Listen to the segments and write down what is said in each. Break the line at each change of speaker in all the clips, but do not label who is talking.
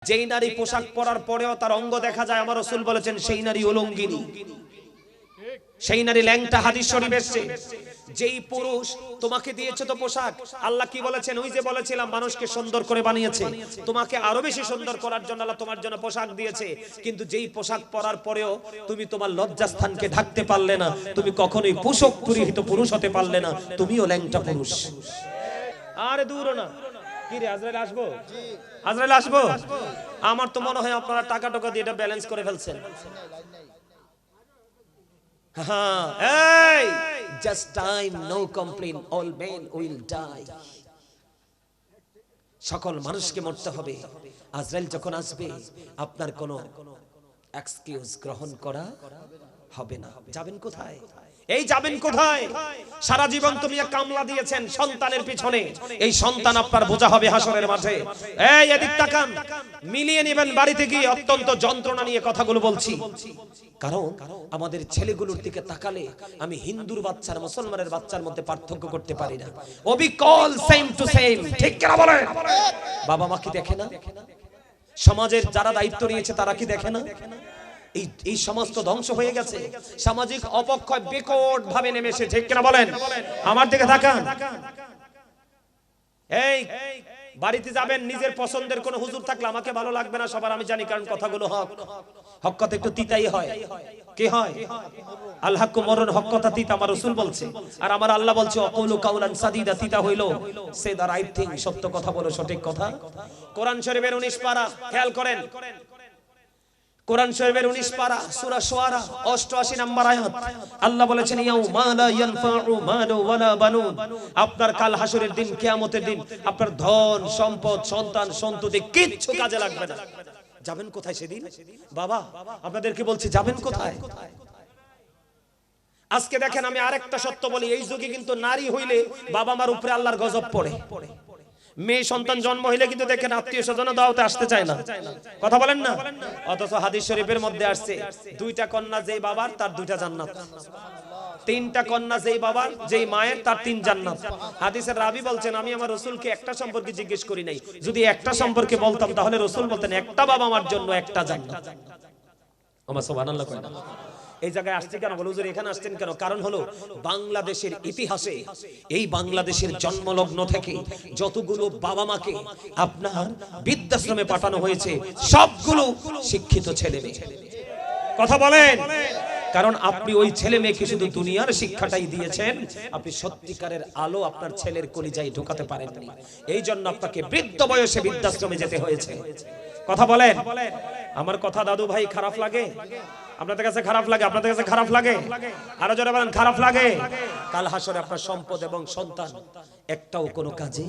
যেই নারী পোশাক পরার পরেও তার অঙ্গ দেখা যায়, আমার রাসূল বলেছেন সেই নারী উলঙ্গিনী, সেই নারী ল্যাংটা। হাদিস শরীফ এসেছে। যেই পুরুষ তোমাকে দিয়েছে তো পোশাক, আল্লাহ কি বলেছেন? ওই যে বলেছিলাম মানুষকে সুন্দর করে বানিয়েছে, তোমাকে আরো বেশি সুন্দর করার জন্য আল্লাহ তোমার জন্য পোশাক দিয়েছে। কিন্তু যেই পোশাক পরার পরেও তুমি তোমার লজ্জাস্থানকে ঢাকতে পারলে না, তুমি কখনোই পোশাক পরিহিত পুরুষ হতে পারলে না, তুমিও ল্যাংটা পুরুষ। আরে দূরও না। কি রে, আজরাইল আসবো? আজরাইল আসবো? আমার তো মনে হয় আপনারা টাকা টাকা দিয়ে এটা ব্যালেন্স করে ফেলছেন। Hey, just time, no complaint. All men will die. সকল মানুষকে মরতে হবে। আজরাইল যখন আসবে আপনার কোনো এক্সকিউজ গ্রহণ করা হবে না। যাবেন কোথায়? এই যাবেন কোথায়? সারা জীবন তুমি এক কামলা দিয়েছেন সন্তানের পিছনে, এই সন্তান আপনার বোঝা হবে হাসরের মাঠে। এই এদিক তাকান, মিলিয়ে নেবেন বাড়িতে গিয়ে। অত্যন্ত যন্ত্রণা নিয়ে কথাগুলো বলছি, কারণ আমাদের ছেলেগুলোর দিকে তাকালে আমি হিন্দুর বাচ্চার মুসলমানের বাচ্চার মধ্যে পার্থক্য করতে পারি না। অবিকল সেম টু সেম, ঠিক কিনা বলেন? বাবা মা কি দেখে না? সমাজের যারা দায়িত্ব নিয়েছে তারা কি দেখে না? এই সমস্ত ধ্বংস হয়ে গেছে, সামাজিক অপক্ষয় বিকট ভাবে নেমে এসেছে, ঠিক কিনা বলেন? আমার দিকে তাকান। এই বাড়িতে যাবেন, নিজের পছন্দের কোন হুজুর থাকলে আমাকে ভালো লাগবে না সবার, আমি জানি, কারণ কথাগুলো হক। হক কথা একটু তিতাই হয়। কি হয়? আল হাক্কু মরুন, হক কথা তিতা, আমার রাসূল বলছে। আর আমার আল্লাহ বলছে অকুলু কাউলান সাদিদা, তিতা হইলো সে দা রাইট থিং, সত্য কথা বলো, সঠিক কথা। কোরআন শরীফের 19 পারা খেয়াল করেন। কোরআন শরীফের 19 পারা সূরা শুআরা 88 নম্বর আয়াত, আল্লাহ বলেছেন ইয়াউমা লা ইয়ানফাউ মালু ওয়ালা বানুন। আপনার কাল হাসরের দিন, কিয়ামতের দিন আপনার ধন সম্পদ সন্তান সন্ততি কিচ্ছু কাজে লাগবে না। যাবেন কোথায় সেদিন? বাবা আপনাদেরকে বলছি, যাবেন কোথায়? আজকে দেখেন, আমি আরেকটা সত্য বলি, এই যুগে কিন্তু নারী হইলে বাবা মার উপরে আল্লাহর গজব পড়ে। মেয়ে সন্তান জন্ম হইলে কিন্তু দেখেন আত্মীয় স্বজন দাওয়াতে আসতে চায় না, কথা বলেন না। অথচ হাদিস শরীফের মধ্যে আসছে, দুইটা কন্যা যেই বাবার তার দুইটা জান্নাত, তিনটা কন্যা যেই বাবার যেই মায়ের তার তিন জান্নাত। হাদিসের রাবী বলছেন, আমি আমার রাসূলকে একটা সম্পর্কে জিজ্ঞেস করি নাই, যদি একটা সম্পর্কে বলতাম তাহলে রাসূল বলতেন একটা বাবা মার জন্য একটা জান্নাত। আমার সুবহানাল্লাহ কয় না? এই জায়গায় আসছে কেন? বলে হুজুর এখানে আসছেন কেন? কারণ হলো বাংলাদেশের ইতিহাসে এই বাংলাদেশের জন্মলগ্ন থেকে যতগুলো বাবা মাকে আপনার বৃদ্ধাশ্রমে পাঠানো হয়েছে সবগুলো শিক্ষিত ছেলে মেয়ে, কথা বলেন। কারণ আপনি ওই ছেলে মেয়েকে শুধু দুনিয়ার শিক্ষাটাই দিয়েছেন, আপনি সত্যিকারের আলো আপনার ছেলের কলিজায় ঢোকাতে পারেননি। এই জন্য আপনাকে বৃদ্ধ বয়সে বৃদ্ধাশ্রমে যেতে হয়েছে, কথা বলেন। আমার কথা দাদু ভাই খারাপ লাগে? আপনাদের কাছে খারাপ লাগে? আপনাদের কাছে খারাপ লাগে? আরো জোরে বলেন, খারাপ লাগে? কাল হাসরে আপনার সম্পদ এবং সন্তান একটাও কোনো কাজে,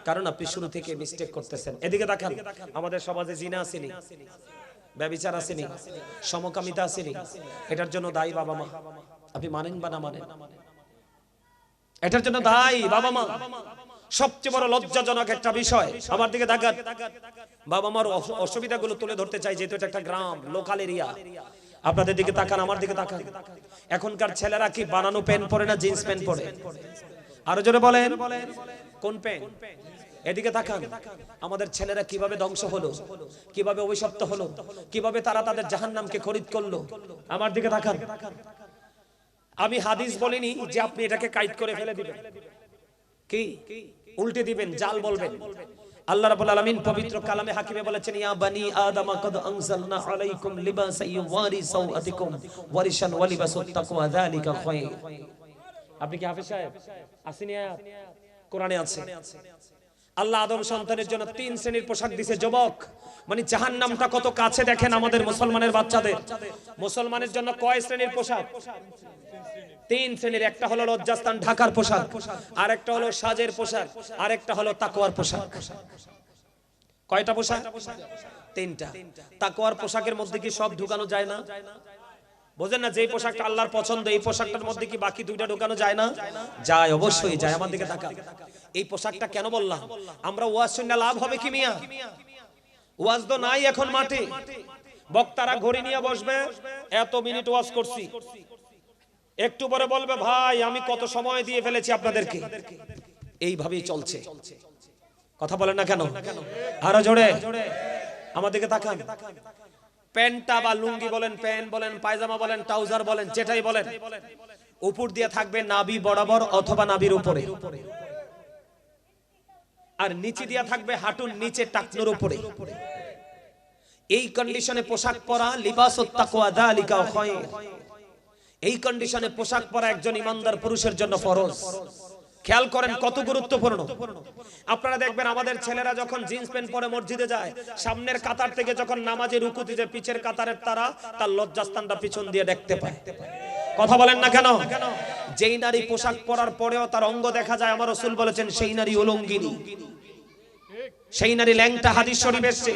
কারণ আপনি শুরু থেকে মিস্টেক করতেছেন। এদিকে দেখেন, আমাদের সমাজে জিনা আসেনি, ব্যভিচার আসেনি, সমকামিতা আসেনি, এটার জন্য দায়ী বাবা মা। আপনি মানেন বা না মানেন, এটার জন্য দায়ী বাবা মা। সবচেয়ে বড় লজ্জাজনক একটা বিষয়, আমার দিকে তাকান। বাবা মার অসুবিধাগুলো তুলে ধরতে চাই, যেহেতু এটা একটা গ্রাম, লোকাল এরিয়া। আপনাদের দিকে তাকান, আমার দিকে তাকান। এখনকার ছেলেরা কি বানানো প্যান্ট পরে না জিন্স প্যান্ট পরে? আরো জোরে বলেন, কোন প্যান্ট? এদিকে তাকান, আমাদের ছেলেরা কিভাবে ধ্বংস হলো, কিভাবে অভিশপ্ত হলো, কিভাবে তারা তাদের জাহান্নামকে খরিদ করলো। আমার দিকে তাকান। আমি হাদিস বলিনি যে আপনি এটাকে কাইট করে ফেলে দিবেন, কি উল্টে দিবেন, জাল বলবেন। আল্লাহ রাব্বুল আলামিন পবিত্র কালামে হাকিমে বলেছেন, ইয়া বানি আদম কদ আনজালনা আলাইকুম লিবাসান ইউওয়ারি সাওআতিকুম ওয়ারিশান ওয়া লিবাসুত তাকওয়া যালিকা খায়র। আপনি কি হাফেজ সাহেব? আসেনি আয়াত কোরআনে আছে। আল্লাহ আদম সন্তানের জন্য 3 শ্রেণীর পোশাক দিয়েছে। যুবক মানে জাহান্নামটা কত কাছে দেখেন আমাদের মুসলমানের বাচ্চাদের। মুসলমানের জন্য কয় শ্রেণীর পোশাক? 3 শ্রেণীর। একটা হলো লজ্জাস্থান ঢাকার পোশাক, আরেকটা হলো সাজের পোশাক, আরেকটা হলো তাকওয়ার পোশাক। কয়টা পোশাক? 3টা। তাকওয়ার পোশাকের মধ্যে কি সব ঢুকানো যায় না? বোঝেন না? যেই পোশাকটা আল্লাহর পছন্দ, এই পোশাকটার মধ্যে কি বাকি 2টা ঢুকানো যায় না? যায়, অবশ্যই যায়। আমার দিকে তাকান। এই পোশাকটা কেন বললাম? আমরা ওয়াজ শুনলে লাভ হবে কি মিয়া? ওয়াজ তো নাই এখন মাঠে, বক্তারা ঘড়ি নিয়ে বসবে, এত মিনিট ওয়াজ করছি, একটু পরে বলবে ভাই আমি কত সময় দিয়ে ফেলেছি আপনাদেরকে। এইভাবেই চলছে, কথা বলেন না কেন? আরো জোরে, আমাদেরকে তাকান, প্যান্টটা বা লুঙ্গি বলেন, প্যান্ট বলেন, পায়জামা বলেন, ট্রাউজার বলেন, যেটাই বলেন, উপর দিয়ে থাকবে নাভি বরাবর অথবা নাভির উপরে, আর নিচে দিয়ে থাকবে হাঁটুর নিচে টাকনুর উপরে। এই কন্ডিশনে পোশাক পরা লিবাসুত তাকওয়া যালিকা খায়র, এই কন্ডিশনে পোশাক পরা একজন ইমানদার পুরুষের জন্য ফরজ। খেয়াল করেন কত গুরুত্বপূর্ণ। আপনারা দেখবেন আমাদের ছেলেরা যখন জিন্স প্যান্ট পরে মসজিদে যায়, সামনের কাতার থেকে যখন নামাজে রুকুতে যে পিছের কাতারের তার লজ্জাস্থানটা পিছন দিয়ে দেখতে পায়। কথা বলেন না কেন? যেই নারী পোশাক পরার পরেও তার অঙ্গ দেখা যায়, আমার রাসূল বলেছেন সেই নারী উলঙ্গিনী, সেই নারী ল্যাংটা। হাদিস শরীফ এসেছে,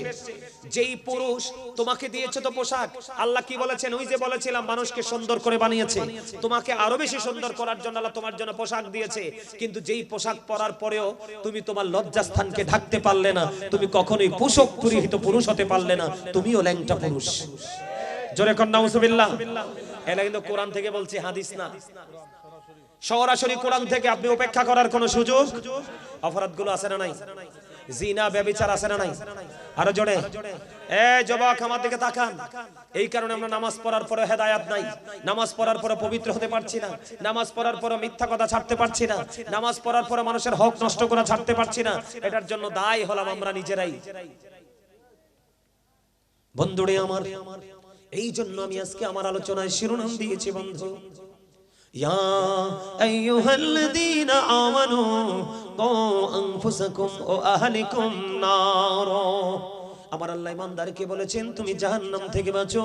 যেই পুরুষ তোমাকে দিয়েছে তো পোশাক, আল্লাহ কি বলেছেন? ওই যে বলেছিলাম মানুষকে সুন্দর করে বানিয়েছে, তোমাকে আরো বেশি সুন্দর করার জন্য আল্লাহ তোমার জন্য পোশাক দিয়েছে। কিন্তু যেই পোশাক পরার পরেও তুমি তোমার লজ্জাস্থানকে ঢাকতে পারলে না, তুমি কখনোই পোশাক পরিহিত পুরুষ হতে পারলে না, তুমিও ল্যাংটা পুরুষ। জোরে কর নাউজুবিল্লাহ। এটা কিন্তু কোরআন থেকে বলছি, হাদিস না। সরাসরি কোরআন থেকে। আপনি উপেক্ষা করার কোনো সুযোগ। অপরাধগুলো আছে না নাই? জিনা ব্যভিচার আছে না নাই? আরো জোরে। এই যুবক আমার দিকে তাকান। এই কারণে আমরা নামাজ পড়ার পরে হেদায়েত নাই, নামাজ পড়ার পরে পবিত্র হতে পারছি না, নামাজ পড়ার পরে মিথ্যা কথা ছাড়তে পারছি না, নামাজ পড়ার পরে মানুষের হক নষ্ট করা ছাড়তে পারছি না। এটার জন্য দায়ী হলাম আমরা নিজেরাই। বন্ধুরে আমার, এই জন্য আমি আজকে আমার আলোচনায় শিরোনাম দিয়েছি বন্ধু, ইয়া আইয়ুহাল্লাযীনা আমানু কু আনফুসাকুম ওয়া আহলিকুম নার। আমার আল্লাহ ইমানদারকে বলেছেন তুমি জাহান্নাম থেকে বাঁচো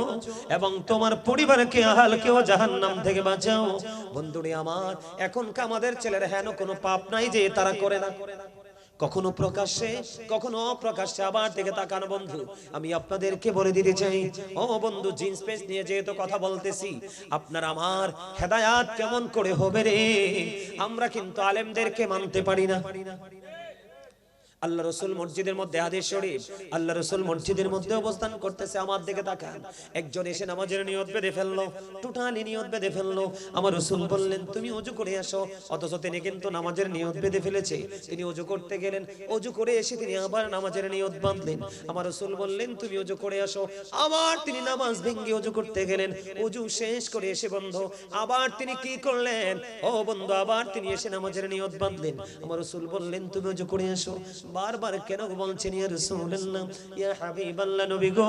এবং তোমার পরিবারকে আহলকেও জাহান্নাম থেকে বাঁচাও। বন্ধুরে আমার, এখনকার আমাদের ছেলেরা হেন কোনো পাপ নাই যে তারা করে না, কখনো প্রকাশ্যে কখনো অপ্রকাশ্যে। আবার থেকে তাকান বন্ধু, আমি আপনাদেরকে বলে দিতে চাই, ও বন্ধু, জিন্স প্যান্ট নিয়ে যেহেতু কথা বলতেছি, আপনার আমার হেদায়াত কেমন করে হবে রে? আমরা কিন্তু আলেমদেরকে মানতে পারি না। আল্লাহ রাসূল মসজিদের মধ্যে, হাদিস শরীফ, আল্লাহ রাসূল মসজিদের মধ্যে অবস্থান করতেছে। আমার দিকে তাকান, একজন এসে নামাজের নিয়ত বেঁধে ফেললো, টোটালি নিয়ত বেঁধে ফেললো। আমার রাসূল বললেন তুমি ওযু করে আসো, অথচ তিনি কিন্তু নামাজের নিয়ত বেঁধে ফেলেছে। তিনি ওযু করতে গেলেন, ওযু করে এসে তিনি আবার নামাজের নিয়ত বাঁধলেন। আমার রাসূল বললেন তুমি ওযু করে আসো, আবার তিনি নামাজ ভেঙে ওযু করতে গেলেন। ওযু শেষ করে এসে বন্ধু আবার তিনি কি করলেন? ও বন্ধু, আবার তিনি এসে নামাজের নিয়ত বাঁধলেন। আমার রাসূল বললেন তুমি ওযু করে আসো। বারবার কেন বলছেন ইয়া রাসূলুল্লাহ, ইয়া হাবিবাল্লাহ, নবী গো,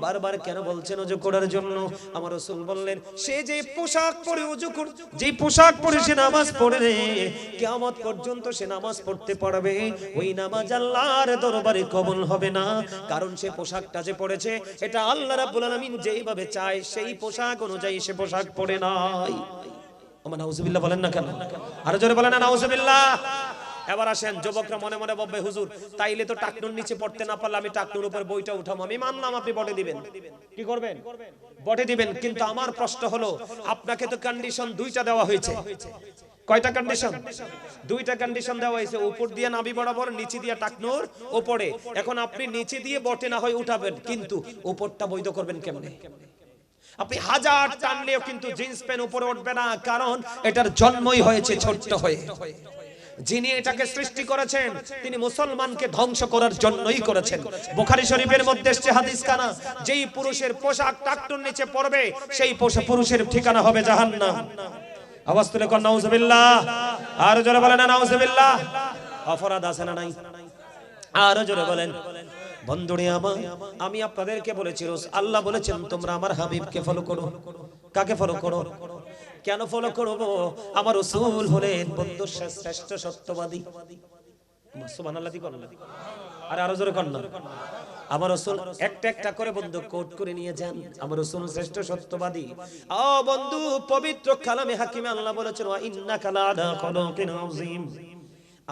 বারবার কেন বলছেন ওযু করার জন্য? আমার রাসূল বললেন সে যে পোশাক পরে ওযু করে, যে পোশাক পরে সে নামাজ পড়ে, কিয়ামত পর্যন্ত সে নামাজ পড়তে পারবে, ওই নামাজ আল্লাহর দরবারে কবুল হবে না। কারণ সে পোশাকটা যে পড়েছে এটা আল্লাহ রাব্বুল আলামিন যেইভাবে চায় সেই পোশাক অনুযায়ী সে পোশাক পরে নাই। ওমা নাউজুবিল্লাহ বলেন না কেন? আরো জোরে বলেন না নাউজুবিল্লাহ। এবার আসেন, যুবকরা মনে মনে বলবে হুজুর তাইলে তো টাকনুর নিচে পড়তে না পারলে আমি টাকনুর উপর বইটা উঠাবো। আমি মানলাম আপনি বটে দিবেন, কি করবেন? বটে দিবেন। কিন্তু আমার প্রশ্ন হলো, আপনাকে তো কন্ডিশন দুইটা দেওয়া হয়েছে। কয়টা কন্ডিশন? দুইটা কন্ডিশন দেওয়া হয়েছে, উপর দিয়ে নাভি বরাবর, নিচে দিয়ে টাকনুর উপরে। এখন আপনি নিচে দিয়ে বটে না হয় উঠাবেন, কিন্তু উপরটা বৈধ করবেন কেমনে? আপনি হাজার টানলেও কিন্তু জিন্স প্যান্ট উপরে উঠবে না, কারণ এটার জন্মই হয়েছে ছোট্ট হয়ে। যিনি এটাকে সৃষ্টি করেছেন তিনি মুসলমানকে ধ্বংস করার জন্যই করেছেন। বুখারী শরীফের মধ্যে এসেছে হাদিস কানা, যেই পুরুষের পোশাক টাকটুর নিচে পড়বে সেই পুরুষের ঠিকানা হবে জাহান্নাম। আওয়াজ তুলে কোন নাউজুবিল্লাহ। আর জোরে বলেন না নাউজুবিল্লাহ। অপরাধ আছে না নাই? আর জোরে বলেন। বন্ধুরে আমার, আমি আপনাদেরকে বলেছি আল্লাহ বলেছেন তোমরা আমার হাবিবকে ফলো করো। কাকে ফলো করো? কেন ফলো করব? আমার রাসূল হলেন বন্ধু শ্রেষ্ঠ সত্যবাদী। সুবহানাল্লাহ দি করুন। আরো জোরে করুন না। আমার রাসূল একটা একটা করে বন্ধু কোট করে নিয়ে যান। আমার রাসূল শ্রেষ্ঠ সত্যবাদী। ও বন্ধু, পবিত্র কালামে হাকিমে আল্লাহ বলেছেন ওয়া ইন্নাকা লাআলা খুলুকিন আযীম।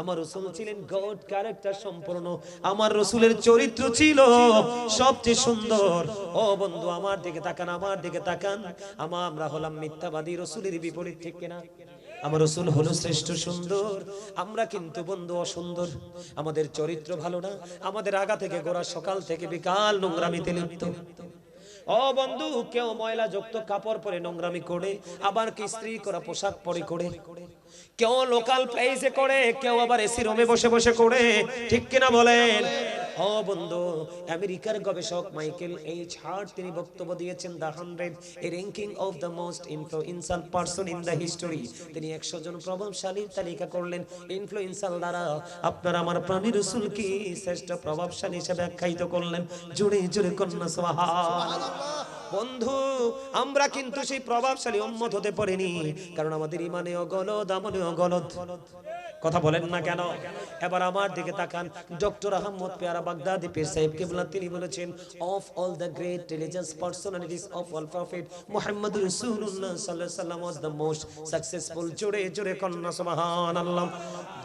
আমার রাসূল ছিলেন গড ক্যারেক্টার সম্পূর্ণ, আমার রাসূলের চরিত্র ছিল সবচেয়ে সুন্দর। ও বন্ধু আমার দিকে তাকান, আমার দিকে তাকান। আমরা হলাম মিথ্যাবাদী, রাসূলের বিপরীত, ঠিক কিনা? আমার রাসূল হলো শ্রেষ্ঠ সুন্দর, আমরা কিন্তু বন্ধু অসুন্দর। আমাদের চরিত্র ভালো না, আমাদের আগা থেকে গোড়া সকাল থেকে বিকাল নোংরামিতে লিপ্ত। ও বন্ধু, কেউ ময়লা যুক্ত কাপড় পরে নোংরামি করে, আবার কি ইস্ত্রি করা পোশাক পরে করে, কেউ লোকাল প্লেসে করে, কেউ আবার এসি রুমে বসে বসে করে, ঠিক কিনা বলেন? ও বন্ধু, আমেরিকার গবেষক মাইকেল এইচ হার্ট তিনি বক্তব্য দিয়েছেন the 100 A ranking of the most influential person in the history. তিনি 100 জন প্রভাবশালীর তালিকা করলেন। ইনফ্লুয়েন্সিয়াল দ্বারা আপনার আমার প্রাণী রাসূলকে শ্রেষ্ঠ প্রভাবশালী হিসেবে আখ্যায়িত করলেন। জোরে জোরে কন্যা সুবহানাল্লাহ। বন্ধু, আমরা কিন্তু সেই প্রভাবশালী উম্মত হতে পারিনি, কারণ আমাদের ইমানেও গলদ, আমলেও গলদ। কথা বলেন না কেন? এবার আমার দিকে তাকান। ডক্টর আহমদ পেয়ারা বাগদাদি পীর সাহেব কিবলা তিনি বলেছেন, of all the great religious personalities of all prophet Muhammad রাসূলুল্লাহ সাল্লাল্লাহু আলাইহি ওয়াসাল্লাম ওয়াজ দ্য মোস্ট সাকসেসফুল। জোরে জোরে কন্যা সুবহানাল্লাহ।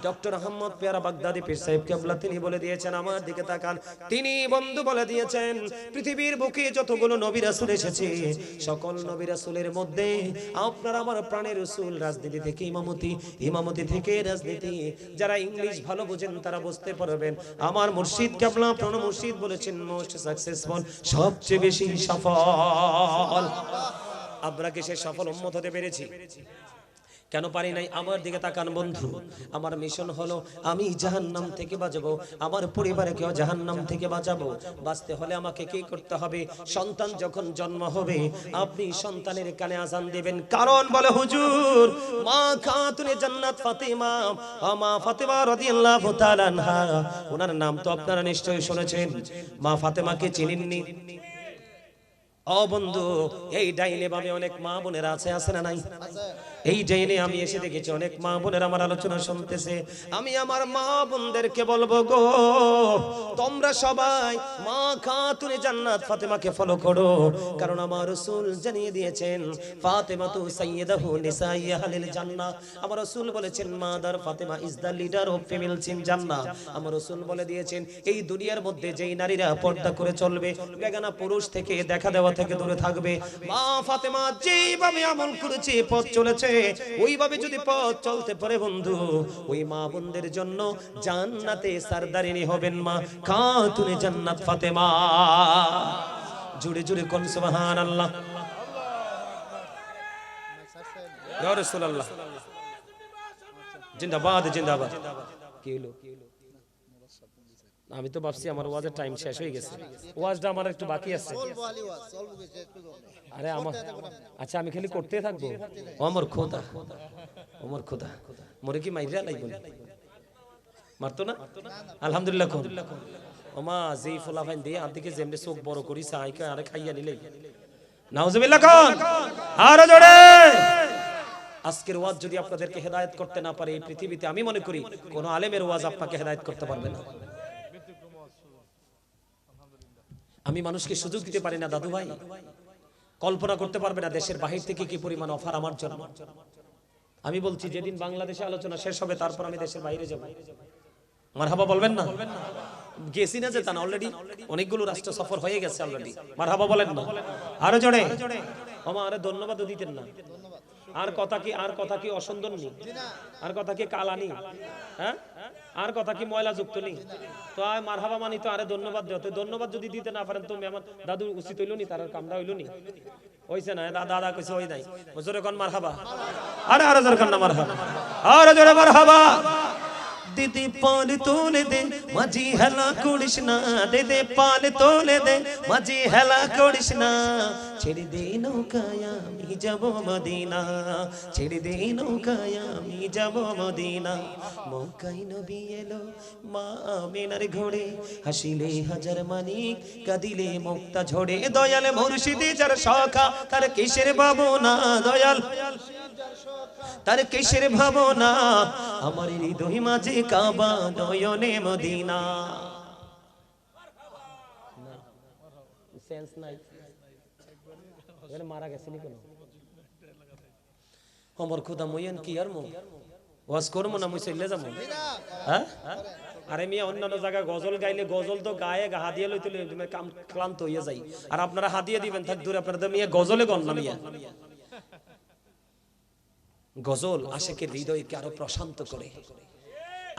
ডক্টর আহমদ পেয়ারা বাগদাদি পীর সাহেব কিবলা তিনি বলে দিয়েছেন, আমার দিকে তাকান, তিনি বন্ধু বলে দিয়েছেন, পৃথিবীর বুকে যতগুলো নবী রাসূল এসেছে, সকল নবী রাসূলের মধ্যে আপনার আমার প্রাণের রাসূল রাজনীতি থেকে ইমামতি, ইমামতি থেকে রাজনীতি। যারা ইংলিশ ভালো বোঝেন তারা বুঝতে পারবেন, আমার মুর্শিদ কিবলা প্রণ মুর্শিদ বলেছেন মোস্ট সাকসেসফুল, সবচেয়ে বেশি সফল। আমরা কি সে সফল উম্মত হতে পেরেছি? কেন পারি নাই? আমার দিকে তাকান বন্ধু। আমার মিশন হলো আমি জাহান্নাম থেকে বাঁচাবো, আমার পরিবারকেও জাহান্নাম থেকে বাঁচাবো। বাঁচতে হলে আমাকে কি করতে হবে? সন্তান যখন জন্ম হবে আপনি সন্তানের কানে আযান দিবেন। কারণ বলে হুজুর, মা খাতুনে জান্নাত ফাতেমা, মা ফাতেমা রাদিয়াল্লাহু তাআলা আনহা, ওনার নাম তো আপনারা নিশ্চয়ই শুনেছেন। মা ফাতেমাকে চিনেননি? ও বন্ধু, এই ডাইনে বামে অনেক মা বোনেরা আছে না নাই? এই ডাইনে আমি এসে দেখেছি অনেক মা বোনেরা আমার আলোচনা শুনতেছে। আমি আমার মা বোনদেরকে বলবো গো, তোমরা সবাই মা খাতুনে জান্নাত ফাতেমাকে ফলো করো, কারণ আমার রাসূল জানিয়ে দিয়েছেন ফাতেমাতু সাইয়্যিদাতু নিসাই আহলিল জান্নাহ। আমার রাসূল বলেছেন mother Fatima is the leader of females in জান্নাহ। আমার রাসূল বলে দিয়েছেন এই দুনিয়ার মধ্যে যেই নারীরা পর্দা করে চলবে, বেগানা পুরুষ থেকে দেখা দেওয়া থেকে দূরে থাকবে, মা ফাতেমা যেভাবে আমল করেছে, পথ চলেছে, ওইভাবে যদি পথ চলতে পারে বন্ধু, ওই মা বোনদের জন্য জান্নাতে সরদারিনী হবেন মা খাতুনে জান্নাত ফাতেমা। জোরে জোরে কোন সুবহানাল্লাহ। ইয়া রাসূলুল্লাহ জিন্দাবাদ জিন্দাবাদ। কি হলো? আমি তো ভাবছি আমার ওয়াজের টাইম শেষ হয়ে গেছে, ওয়াজটা আমার একটু বাকি আছে। আরে আমার, আচ্ছা আমি খালি করতে থাকবো? আমার খোদা, আমার খোদা মরে কি মাইরা লাগবে? মারতো না? আলহামদুলিল্লাহ। ওমা যেই ফলাফাইন দিয়ে আদিকে যেমনে চোখ বড় করি চাইকে আরে খাইয়া নিলেই নাউজুবিল্লাহ কোন আরো জোরে। আজকের ওয়াজ যদি আপনাদেরকে হেদায়েত করতে না পারে এই পৃথিবীতে, আমি মনে করি কোন আলেমের ওয়াজ আপনাকে হেদায়েত করতে পারবে না। আমি মানুষকে সুযোগ দিতে পারি না দাদু ভাই, কল্পনা করতে পারবে না দেশের বাহির থেকে কি পরিমাণ অফার আমার জন্য। আমি বলছি যেদিন বাংলাদেশে আলোচনা শেষ হবে তারপর আমি দেশের বাইরে যাব। মারহাবা বলবেন না? গেছি না যে তা না, অলরেডি অনেকগুলো রাষ্ট্র সফর হয়ে গেছে অলরেডি। মারহাবা বলেন না? আরো জোরে। আমার আরে ধন্যবাদ দিতেন না? আর কথা কি, আর কথা কি অসুন্দর নি? আর কথা কি কালানি? হ্যাঁ, আর কথা কি ময়লা যুক্ত নি? তো আয় মারহাবা মানি তো আরে ধন্যবাদ দাও। তো ধন্যবাদ যদি দিতে না পারেন তুমি আমার দাদু উচিত হইল নি? তার কামড়া হইল নি? হইছে না? দাদা কইছে হই নাই। জোরে কোন মারহাবা। আরে আরে জোরে কোন না মারহাবা। আরে জোরে মারহাবা। দিদি পাল তোলে দে মাঝি হেলা করিস না, দিদি পাল তোলে দে মাঝি হেলা করিস না, ছেড়ে দে নৌকায় আমি যাব মদিনা, ছেড়ে দে নৌকায় আমি যাব মদিনা। মক্কায় নবী এলো মা আমিনার ঘোড়ে, হাসিলে হাজার মানিক কাঁদিলে মুক্তা ঝরে, দয়াল মুর্শিদি যার সখা তার কিসের ভাবনা, দয়াল তার কিসের ভাবনা, আমার হৃদয় মাঝে কাবা নয়নে মদিনা। সেন্স নাই এর মারা গেছে নি কোন? আমার খোদা মইয়ান কি আর মো ওয়াজ করব না, মুই চলে যাব? হ্যাঁ, আরে মিয়া অন্যান্য জায়গায় গজল গাইলে গজল তো গায়ে হাদিয়া লইতে তুমি ক্লান্ত হইয়া যাই, আর আপনারা হাদিয়া দিবেন থাক দূরে, আপনারা তো মিয়া গজলে গন না মিয়া। গজল আশেকের হৃদয়কে আরো প্রশান্ত করে।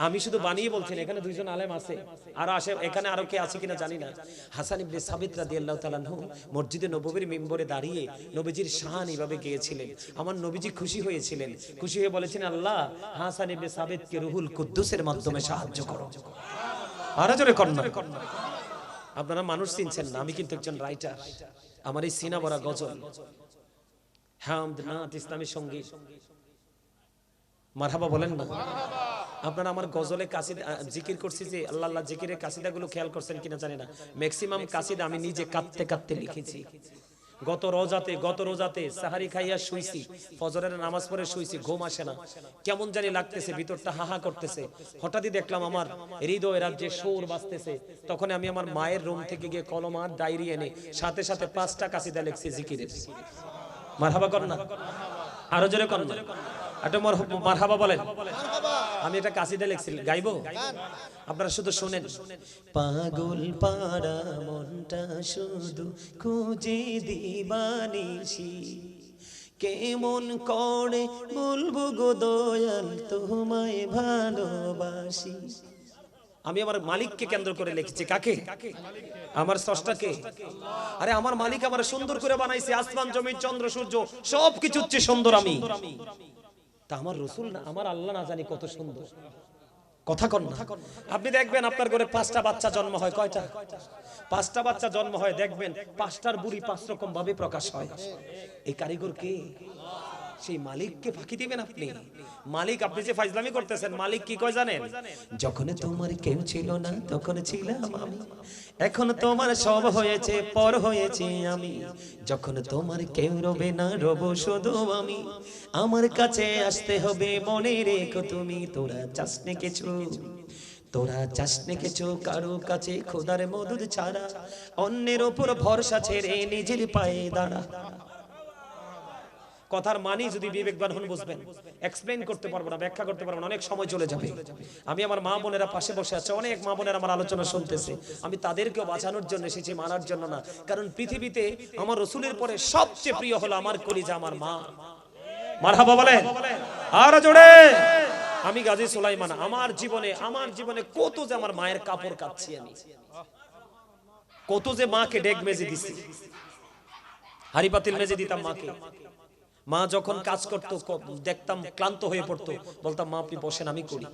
আমি শুধু বানিয়ে বলছি না, এখানে দুইজন আলেম আছে, আর আসে এখানে আরো কে আছে কিনা জানি না। হাসান ইবনে সাবিত রাদিয়াল্লাহু তাআলা আনহু মসজিদে নববীর মিম্বরে দাঁড়িয়ে নবীজির শান এইভাবে গেয়েছিলেন। আমার নবীজি খুশি হয়েছিলেন, খুশি হয়ে বলেছেন আল্লাহ হাসান ইবনে সাবিতকে রুহুল কুদ্দুসের মাধ্যমে সাহায্য করো। আরো জোরে কর না। আপনারা মানুষ চিনছেন না, আমি কিন্তু একজন রাইটার। আমার এই সিনা ভরা গজল, হামদ, নাত, ইসলামী সঙ্গীত, মারহাবা বলেন না? আপনারা আমার গজলে কাসিদা জিকির করছি যে আল্লাহ আল্লাহ জিকিরের কাসিদাগুলো খেয়াল করছেন কিনা জানি না, ম্যাক্সিমাম কাসিদা আমি নিজে কাঁদতে কাঁদতে লিখেছি। গত রোজাতে সাহারি খাইয়া শুইছি, ফজরের নামাজ পড়ে শুইছি, ঘুম আসে না, কেমন জানি লাগতেছে, ভিতরটা হাহা করতেছে। হঠাৎই দেখলাম আমার হৃদয় রাজ্যে সুর বাজতেছে। তখন আমি আমার মায়ের রুম থেকে গিয়ে কলম আর ডায়েরি এনে সাথে সাথে 5টা কাসিদা লিখছি জিকিরের। মারহাবা কর না, আরো জোরে কর না, একটা মারহাবা বলেন। আমি একটা কাসিদা লিখছি, গাইবো? আপনারা শুধু শুনেন। পাগল পাড়া মনটা শুধু খুঁজে দিবানিশি, কেমন করে বলবো গো দয়াল তোমায় ভালোবাসি। আমি আমার মালিককে কেন্দ্র করে লিখেছি। কাকে? আমার স্রষ্টাকে। আরে আমার মালিক আমার সুন্দর করে বানাইছে, আসমান জমিন চন্দ্র সূর্য সবকিছু হচ্ছে সুন্দর। আমি তা আমার রাসূল না, আমার আল্লাহ না জানি কত সুন্দর। কথা কন না। আপনি দেখবেন আপনার ঘরে 5টা বাচ্চা জন্ম হয়। কয়টা? 5টা বাচ্চা জন্ম হয়, দেখবেন 5টার বুড়ি 5 রকম ভাবে প্রকাশ হয়। এই কারিগর কে? সেই মালিককে ফাঁকি দিবেন আপনি? মালিক, আপনি যে ফাইজলামি করতেছেন, মালিক কি কয় জানেন? যখন তোমার কেউ ছিল না তখন ছিলাম আমি, এখন তোমার সব হয়েছে পর হয়েছে আমি, যখন তোমার কেউ রবে না রব শুধু আমি, আমার কাছে আসতে হবে মনে রেখো তুমি, তোরা চাসনে কিছু কারো কাছে খোদার মদদ ছাড়া, অন্যের উপর ভরসা ছেড়ে নিজের পায়ে দাঁড়া। কথার মানি যদি বিবেকবান হন বুঝবেন। এক্সপ্লেইন করতে পারবো না, ব্যাখ্যা করতে পারবো না, অনেক সময় চলে যাবে। আমি আমার মা বোনেরা পাশে বসে আছে, অনেক মা বোনেরা আমার আলোচনা শুনতেছে। আমি তাদেরকেও বাঁচানোর জন্য এসেছি, মানার জন্য না। কারণ পৃথিবীতে আমার রাসূলের পরে সবচেয়ে প্রিয় হলো আমার কলিজা, আমার মা। মারহাবা বলেন আর জোরে। আমি গাজী সুলাইমান, আমার জীবনে কত যে আমার মায়ের কাপড় কাচ্ছি আমি, কত যে মাকে ডেক মেজে দিছি, হাড়ি পাতিল মেজে দিতাম মাকে। মা যখন কাজ করতো দেখতাম ক্লান্ত হয়ে পড়তো, বলতাম মা আপনি বসেন আমি করি।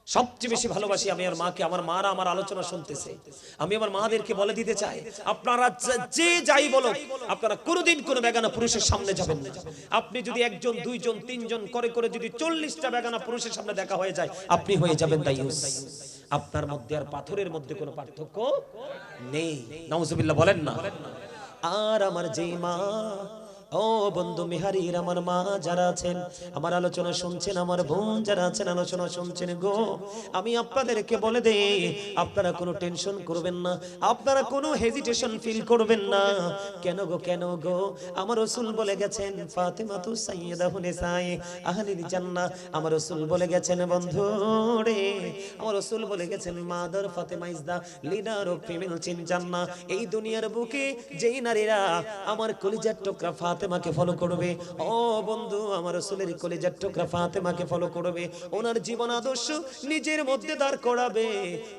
সবচেয়ে বেশি ভালোবাসি আমি আর মাকে। আমার মারা আমার আলোচনা শুনতেছে, আমি আমার মাদেরকে বলে দিতে চাই, আপনারা যে যাই বলো, আপনারা কোনোদিন কোনো বেগানা পুরুষের সামনে যাবেন না। আপনি যদি 1 জন 2 জন 3 জন করে যদি 40টা বেগানা পুরুষের সামনে দেখা হয়ে যায়, আপনি হয়ে যাবেন দায়ুস। আপনার মধ্যে আর পাথরের মধ্যে কোনো পার্থক্য নেই। নাউজুবিল্লাহ বলেন না। আর আমার যেই মা, ও বন্ধু মেহারির আমার মা যারা আছেন, আমার আলোচনা শুনছেন, আমার বোন যারা আছেন আলোচনা শুনছেন গো, আমি আপনাদেরকে বলে দেই, আপনারা কোনো টেনশন করবেন না, আপনারা কোনো হেজিটেশন ফিল করবেন না। কেন গো আমার রাসূল বলে গেছেন, ফাতেমাতু সাইয়্যিদাতু নিসাই আহলিল জান্নাহ। আমার রাসূল বলে গেছেন বন্ধু রে, আমার রাসূল বলে গেছেন mother Fatima is the leader of female in Jannah. এই দুনিয়ার বুকে যেই নারীরা আমার কলিজার টুকরা ফাতেমাকে ফলো করবে, ও বন্ধু আমার রাসূলের কলিজার টুকরা ফাতেমাকে ফলো করবে, ওনার জীবন আদর্শ নিজের মধ্যে দাঁড় করাবে,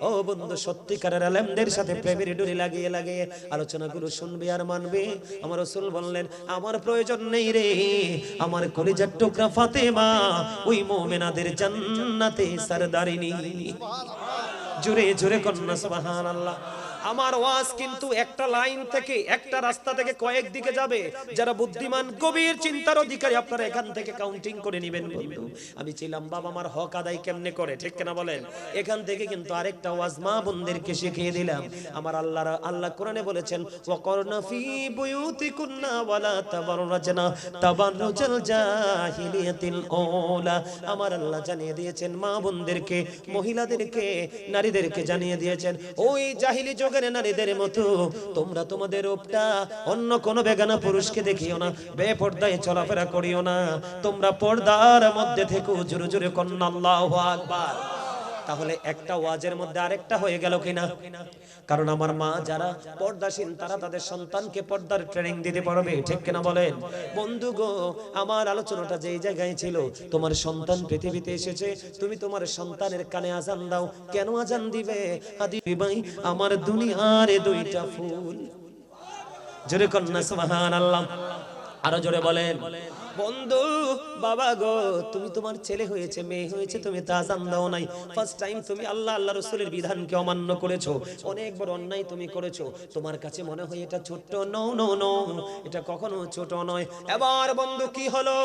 ও বন্ধু সত্যিকারের আলেমদের সাথে প্রেমের ডোরি লাগিয়ে আলোচনাগুলো শুনবে আর মানবে। আমার রাসূল বললেন আমার প্রয়োজন নেই রে, আমার কলিজার টুকরা ফাতেমা ওই মুমিনাদের জান্নাতে সরদারিনী। জোরে জোরে কন্যা সুবহানাল্লাহ। আমার ওয়াজ কিন্তু একটা লাইন থেকে, একটা রাস্তা থেকে কয়েক দিকে যাবে। যারা বুদ্ধিমান গভীর চিন্তার অধিকারী, আপনারা এখান থেকে কাউন্টিং করে নেবেন। বন্ধু আমি ছিলাম বাবা মার হক আদায় কেমনে করে, ঠিক কিনা বলেন? এখান থেকে কিন্তু আরেকটা ওয়াজ মা বোনদেরকে শিখিয়ে দিলাম। আমার আল্লাহ কোরআনে বলেছেন, ওয়াকরনা ফি বুয়ুতিকুন্না ওয়ালা তাবাররাজনা তাবাররুজাল জাহিলিয়াতিল উলা। আমার আল্লাহ জানিয়ে দিয়েছেন মা বোনদেরকে, মহিলাদেরকে, নারীদেরকে জানিয়ে দিয়েছেন, ওই জাহিলি নারীদের মতো তোমরা তোমাদের রূপটা অন্য কোন বেগানা পুরুষকে দেখিও না, বেপর্দায় চলাফেরা করিও না, তোমরা পর্দার মধ্যে থেকো। জোরে জোরে কন্না আল্লাহু আকবার। তাহলে একটা ওয়াজের মধ্যে আরেকটা হয়ে গেল কিনা? কারণ আমার মা যারা পর্দাশীল তারা তাদের সন্তানকে পর্দার ট্রেনিং দিতে পারবে, ঠিক কিনা বলেন? বন্ধু গো আমার আলোচনাটা যেই জায়গায় ছিল, তোমার সন্তান পৃথিবীতে এসেছে, তুমি তোমার সন্তানের কানে আজান দাও। কেন আজান দিবে? হাদিস ভাই আমার দুনিয়ার 2টা ফুল। জোরে কন্যা সুবহানাল্লাহ। আরো জোরে বলেন। বন্ধু বাবা গো, তুমি তোমার ছেলে হয়েছে মেয়ে হয়েছে, তুমি তা আজান দাও নাই। ফার্স্ট টাইম তুমি আল্লাহ আল্লাহ রাসূলের বিধানকে অমান্য করেছো, অনেক বড় অন্যায় তুমি করেছো। তোমার কাছে মনে হয় এটা ছোট্ট, নো নো নো, এটা কখনো ছোট নয়। এবার বন্ধু কি হলো,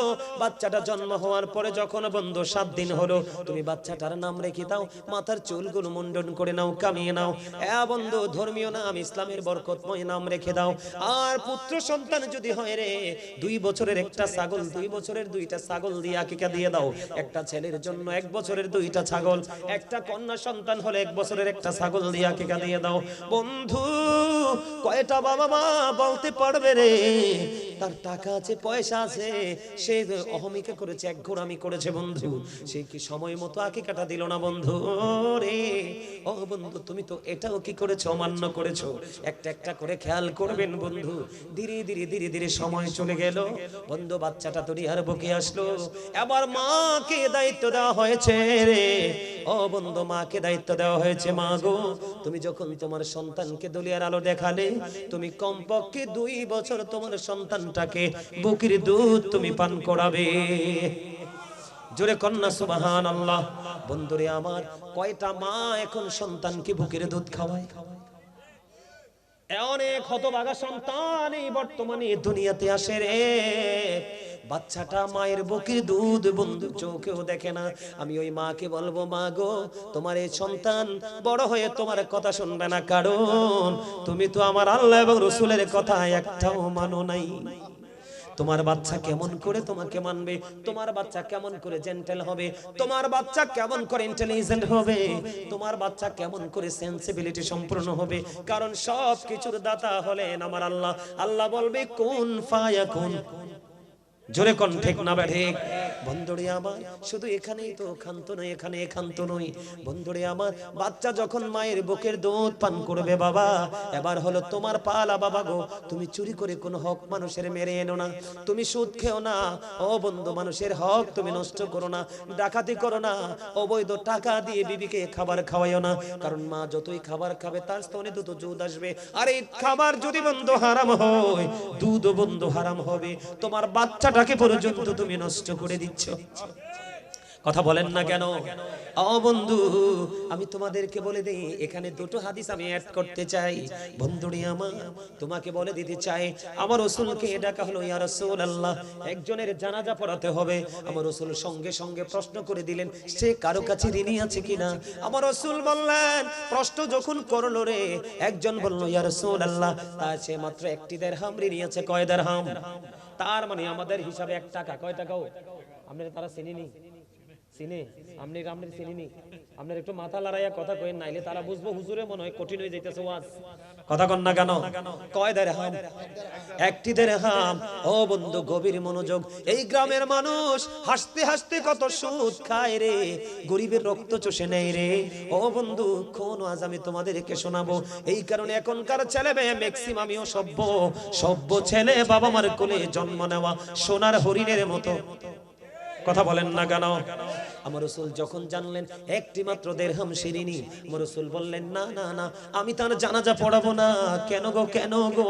বাচ্চাটা জন্ম হওয়ার পরে যখন বন্ধু 7 দিন হলো, তুমি বাচ্চাটার নাম রেখে দাও, মাথার চুলগুলো মুন্ডন করে নাও, কামিয়ে নাও। বন্ধু ধর্মীয় নাম, ইসলামের বরকতময় নাম রেখে দাও। আর পুত্র সন্তান যদি হয় রে, 2 বছরের একটা ছাগল, 2 বছরের 2টা ছাগল দিয়ে আকিকা দিয়ে দাও। একটা ছেলের জন্য 1 বছরের 2টা ছাগল, একটা কন্যা সন্তান হলে 1 বছরের একটা ছাগল দিয়ে আকিকা দিয়ে দাও। বন্ধু কয়টা বাবা মা বলতে পারবে রে, তার টাকা আছে পয়সা আছে, সে অহমিকা করেছে, এক ঘোরামি করেছে বন্ধু, সে কি সময় মতো আকিকাটা দিল না বন্ধু রে। ও বন্ধু তুমি তো এটাও কি করেছো, অমান্য করেছো। একটা একটা করে খেয়াল করবেন বন্ধু। ধীরে ধীরে ধীরে ধীরে সময় চলে গেল বন্ধু, বাচ্চাটা তো আর বুকে আসলো। এবার মাকে দায়িত্ব দেওয়া হয়েছে রে, ও বন্ধু মাকে দায়িত্ব দেওয়া হয়েছে। মা গো, তুমি যখন তোমার সন্তানকে দুনিয়ার আলো দেখালে, তুমি কমপক্ষে 2 বছর তোমার সন্তানটাকে বুকের দুধ তুমি পান করাবে। জোরে কন্যা সুবহানাল্লাহ। বন্ধুরে আমার, কয়টা মা এখন সন্তানকে বুকের দুধ খাওয়ায়? অনেক হতভাগা সন্তান এই বর্তমানে দুনিয়াতে আসে রে, বাচ্চাটা মায়ের বুকের দুধ বন্ধু চোখেও দেখে না। আমি ওই মাকে বলবো, মা গো তোমার এই সন্তান বড় হয়ে তোমার কথা শুনবে না, কারণ তুমি তো আমার আল্লাহ এবং রাসূলের কথা একটাও মানো নাই। তোমার বাচ্চা কেমন করে তোমাকে মানবে? তোমার বাচ্চা কেমন করে জেন্টেল হবে? তোমার বাচ্চা কেমন করে ইন্টেলিজেন্ট হবে? তোমার বাচ্চা কেমন করে সেন্সিবিলিটি সম্পূর্ণ হবে? কারণ সব কিছুর দাতা হলেন আমার আল্লাহ। আল্লাহ বলবে কোন ফায়াকুন। জোরে কোন ঠিক না ঠিক? বন্ধুরে আমার, শুধু এখানেই তো ক্ষান্ত নয়, এখানে ক্ষান্ত নই বন্ধুরে আমার। বাচ্চা যখন মায়ের বুকের দুধ পান করবে বাবা, এবার হলো তোমার পালা বাবা গো। তুমি চুরি করে কোনো হক মানুষের মেরে এনো না, তুমি সুদ খেও না, ও বন্ধু মানুষের হক তুমি নষ্ট করো না, ডাকাতি করো না, অবৈধ টাকা দিয়ে বিবিকে খাবার খাওয়াইও না। কারণ মা যতই খাবার খাবে তার স্তনে দুধ দুধ আসবে, আর এই খাবার যদি বন্ধু হারাম হয়, দুধ বন্ধু হারাম হবে। তোমার বাচ্চাটাকে পর্যন্ত তুমি নষ্ট করে দিচ্ছ। কথা বলেন না কেন? ও বন্ধু আমি তোমাদেরকে বলে দেই, এখানে দুটো হাদিস আমি অ্যাড করতে চাই বন্ধুরে আমার। তোমাকে বলে দিতে চাই, আমার রাসূলকে ডাকা হলো, ইয়া রাসূলুল্লাহ একজনের জানাজা পড়াতে হবে। আমার রাসূল সঙ্গে সঙ্গে প্রশ্ন করে দিলেন, সে কারো কাছে ঋণী আছে কিনা? আমার রাসূল বললেন, প্রশ্ন যখন করলো রে, একজন বলল, ইয়া রাসূলুল্লাহ তার সে মাত্র 1টি দিরহাম ঋণী আছে। কয় দিরহাম? তার মানে আমাদের হিসাবে 1 টাকা। কয় টাকাও? আপনারা তারা চিনিনি? চিনে? আপনি চিনিনি? আপনার একটু মাথা লড়াইয়া কথা কইেন, নাইলে তারা বুঝবো হুজুরে মনে হয় কঠিন হয়ে যাইতেছে ওয়াজ। কথা কন না কেন? কয় দিরহাম? 1টি দিরহাম। ও বন্ধু গভীর মনোযোগ। এই গ্রামের মানুষ হাসতে হাসতে কত সুদ খায় রে, গরিবের রক্ত চষে নেয় রে। ও বন্ধু কোন আজ আমি তোমাদেরকে শোনাবো। এই কারণে এখনকার ছেলে মেয়ে ম্যাক্সিমামও সভ্য ছেলে, বাবা মার কোলে জন্ম নেওয়া সোনার হরিণের মতো। কথা বলেন না কেন? আমার রাসূল যখন জানলেন 1টি মাত্র দিরহাম শিরিনি, আমার রাসূল বললেন, না না না আমি তার জানাজা পড়াবো না। কেন গো কেন গো?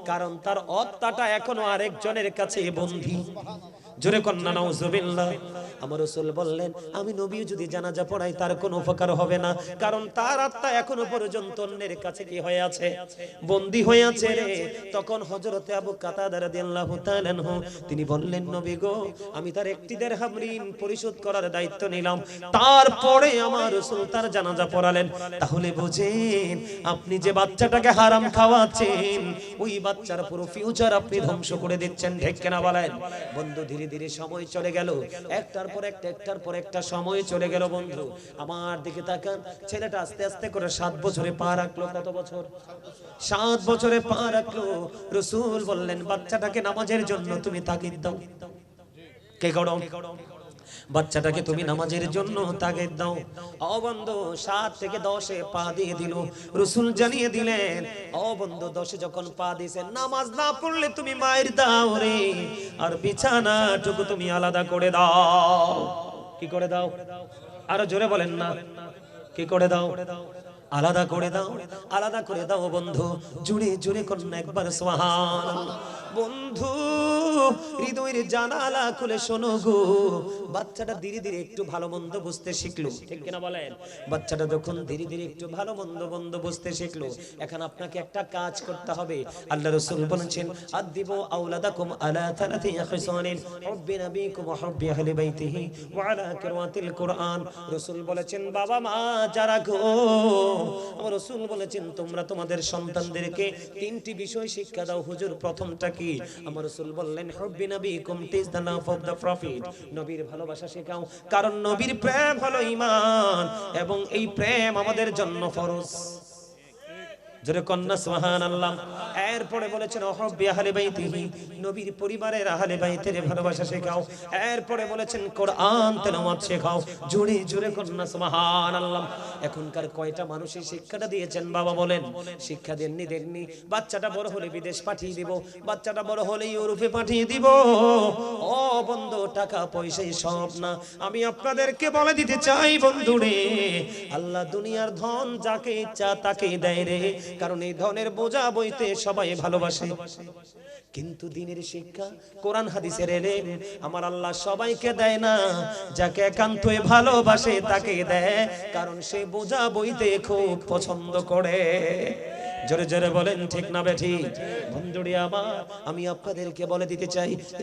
কারণ তার আত্মাটা এখনো আরেকজনের কাছে বন্দী। জোরে কন্যা নাউজুবিল্লাহ। আমার রাসূল বললেন, আমি নবী যদি জানাজা পড়াই তার কোনো উপকার হবে না, কারণ তার আত্মা এখনো পর্যন্ত অন্যের কাছে কি হয়ে আছে? বন্দী হয়ে আছে রে। তখন হযরতে আবু কাতাদা রাদিয়াল্লাহু তাআলা আনহু তিনি বললেন, নবী গো আমি তার 1টি দিরহাম ঋণ পরিশোধ করার দায়িত্ব নিলাম। তারপরে আমার রাসূল তার জানাজা পড়ালেন। তাহলে বুঝেন, আপনি যে বাচ্চাটাকে হারাম খাওয়াচ্ছেন, ওই বাচ্চার পুরো ফিউচার আপনি ধ্বংস করে দিচ্ছেন। ঠিক কিনা বলেন? বন্ধু ধীরে ধীরে সময় চলে গেল, একটার পর একটা সময় চলে গেল। বন্ধু আমার দিকে তাকান, ছেলেটা আস্তে আস্তে করে 7 বছরে পা রাখলো। কত বছর? 7 বছরে পা রাখলো। রাসূল বললেন, বাচ্চাটাকে নামাজের জন্য তুমি তাগিদ দাও। কে করো? বাচ্চাটাকে তুমি নামাজের জন্য তাগিদ দাও। ও বন্ধু 7 থেকে 10-এ পা দিয়ে দিল। রাসূল জানিয়ে দিলেন, ও বন্ধু 10-এ যখন পা দিয়েছে, নামাজ না পড়লে তুমি মায়ের দাও রে, আর বিছানাটুকু তুমি আলাদা করে দাও। কি করে দাও? আরো জোরে বলেন না, কি করে দাও? আলাদা করে দাও, আলাদা করে দাও বন্ধু। জুড়ে জুড়ে করুন একবার সুবহানাল্লাহ। বন্ধু হৃদয়ের জানালা খুলে শোনো গো, বাচ্চাটা ধীরে ধীরে একটু ভালো মন্দ বুঝতে শিখলো, ঠিক কিনা বলেন? বাচ্চাটা যখন ধীরে ধীরে একটু ভালো মন্দ বুঝতে শিখলো, এখন আপনাকে একটা কাজ করতে হবে। আল্লাহ রাসূল বলেছেন, আদিবু আওলাদাকুম আলা থালাতি খিসানিন হুব্বি নবিকুম ওয়া হুব্বি আহলি বাইতিহি ওয়া আলা কিরাতিল কুরআন। রাসূল বলেছেন, বাবা মা যারা গো, আমার রাসূল বলেছেন তোমরা তোমাদের সন্তানদেরকে তিনটি বিষয় শিক্ষা দাও। হুজুর প্রথমটা কি? আমার রাসূল বললেন, হুব্বি নবিকুম teach the love of the prophet, নবীর ভালোবাসা শেখাও, কারণ নবীর প্রেম হলো ঈমান এবং এই প্রেম আমাদের জন্য ফরজ। জোরে কন্না সুবহানাল্লাহ। এরপরে বলেছেন হুব্বি আহলি বাইতিহি, নবীর পরিবারের আহলে বাইতের ভালোবাসা শেখাও। এরপরে বলেছেন কোরআন তেলাওয়াত শেখাও। জোরে জোরে কন্না সুবহানাল্লাহ। এখনকার কয়টা মানুষ এই শিক্ষাটা দিয়েছেন বাবা বলেন? শিক্ষা দেননি। বাচ্চাটা বড় হলে বিদেশ পাঠিয়ে দিব, বাচ্চাটা বড় হলে ইউরোপে পাঠিয়ে দিব। ও বন্ধু, টাকা পয়সাই সব না। আমি আপনাদেরকে বলে দিতে চাই বন্ধুরে, আল্লাহ দুনিয়ার ধন যাকে ইচ্ছা তাকে দেয় রে, কারণ এই ধনের বোঝা বইতে সবাই ভালোবাসে, কিন্তু দ্বীনের শিক্ষা কোরআন হাদিসের এলেম আমার আল্লাহ সবাইকে দেয় না, যাকে একান্তই ভালোবাসে তাকে দেয়, কারণ সে বোঝা বইতে খুব পছন্দ করে। জোরে জোরে বলেন ঠিক না বেঠিক? বন্ধুরে আমার, আমি আপনাদেরকে বলে দিতে চাই,